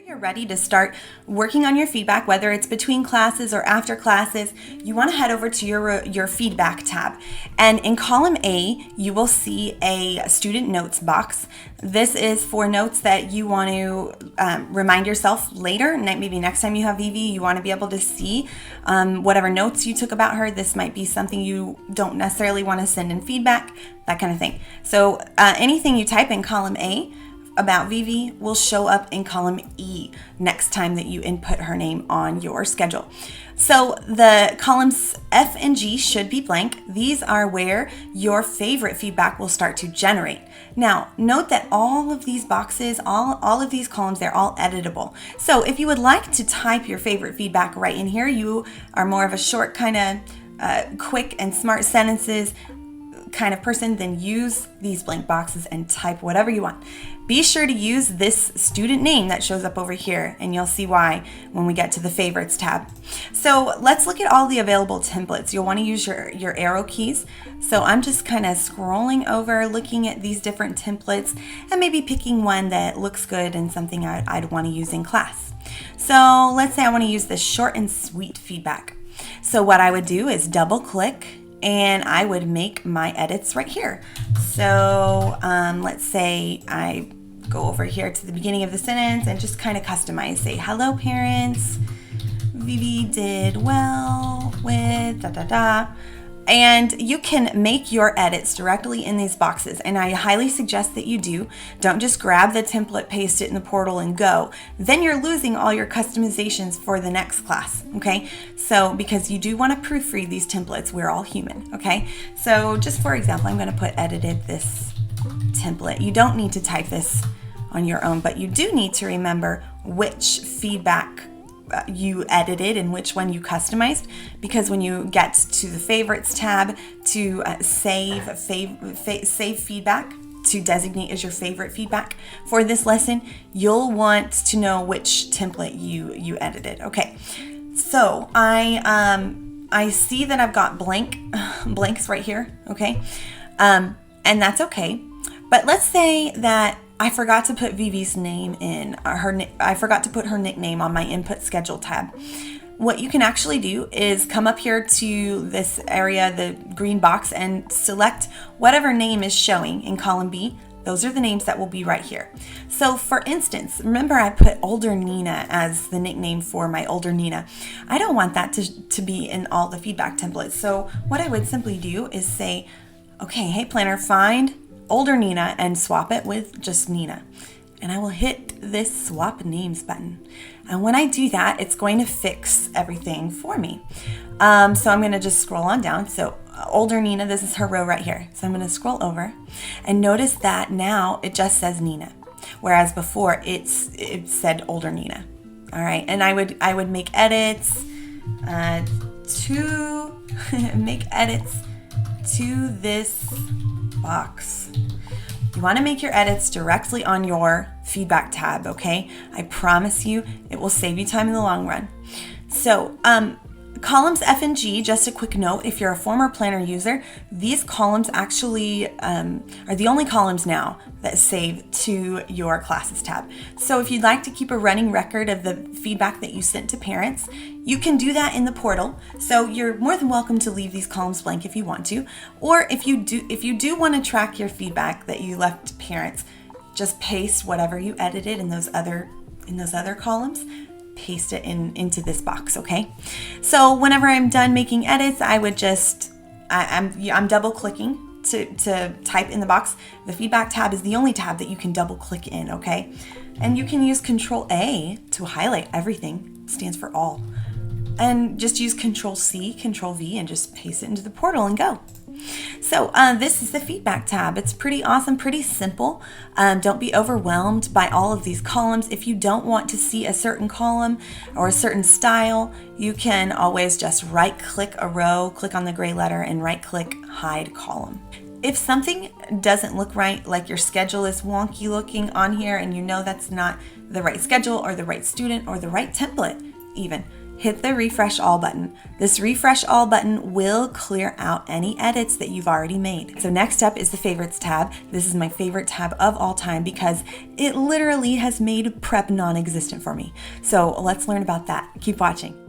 You're ready to start working on your feedback, whether it's between classes or after classes, you want to head over to your feedback tab. And in column A, you will see a student notes box. This is for notes that you want to remind yourself later, maybe next time you have Vivi, you want to be able to see whatever notes you took about her. This might be something you don't necessarily want to send in feedback, that kind of thing. So anything you type in column A about Vivi will show up in column E next time that you input her name on your schedule. So the columns F and G should be blank. These are where your favorite feedback will start to generate. Now, note that all of these boxes, all of these columns, they're all editable. So if you would like to type your favorite feedback right in here, you are more of a short kind of quick and smart sentences kind of person, then use these blank boxes and type whatever you want. Be sure to use this student name that shows up over here, and you'll see why when we get to the favorites tab. So let's look at all the available templates. You'll want to use your arrow keys. So I'm just kind of scrolling over, looking at these different templates and maybe picking one that looks good and something I'd want to use in class. So let's say I want to use this short and sweet feedback. So what I would do is double click and I would make my edits right here. So let's say I go over here to the beginning of the sentence and just kind of customize. Say, hello parents, Vivi did well with da da da. And you can make your edits directly in these boxes, and I highly suggest that you do. Don't just grab the template, paste it in the portal, and go. Then you're losing all your customizations for the next class, okay? So, because you do want to proofread these templates, we're all human, okay? So, just for example, I'm going to put edited this template. You don't need to type this on your own, but you do need to remember which feedback you edited and which one you customized, because when you get to the favorites tab to save feedback to designate as your favorite feedback for this lesson, you'll want to know which template you edited. Okay, so I see that I've got blanks right here. Okay, and that's okay. But let's say that I forgot to put Vivi's name in, I forgot to put her nickname on my input schedule tab. What you can actually do is come up here to this area, the green box, and select whatever name is showing in column B. Those are the names that will be right here. So for instance, remember I put Older Nina as the nickname for my Older Nina. I don't want that to be in all the feedback templates. So what I would simply do is say, okay, hey planner, find Older Nina and swap it with just Nina. And I will hit this swap names button. And when I do that, it's going to fix everything for me. So I'm going to just scroll on down. So Older Nina, this is her row right here. So I'm going to scroll over and notice that now it just says Nina, whereas before it said Older Nina. All right, and I would make edits to this box. You want to make your edits directly on your feedback tab, okay? I promise you it will save you time in the long run. So columns F and G, just a quick note, if you're a former planner user, these columns actually are the only columns now that save to your classes tab. So if you'd like to keep a running record of the feedback that you sent to parents, you can do that in the portal. So you're more than welcome to leave these columns blank if you want to, or if you do want to track your feedback that you left to parents, just paste whatever you edited in those other columns. Paste it into this box, okay? So whenever I'm done making edits, I would just, I'm double clicking to type in the box. The feedback tab is the only tab that you can double click in, okay? And you can use Control A to highlight everything, it stands for all. And just use Control C, Control V, and just paste it into the portal and go. So this is the feedback tab. It's pretty awesome, pretty simple. Don't be overwhelmed by all of these columns. If you don't want to see a certain column or a certain style, you can always just right click a row, click on the gray letter, and right click hide column. If something doesn't look right, like your schedule is wonky looking on here and you know that's not the right schedule or the right student or the right template even, hit the refresh all button. This refresh all button will clear out any edits that you've already made. So next up is the favorites tab. This is my favorite tab of all time because it literally has made prep non-existent for me. So let's learn about that. Keep watching.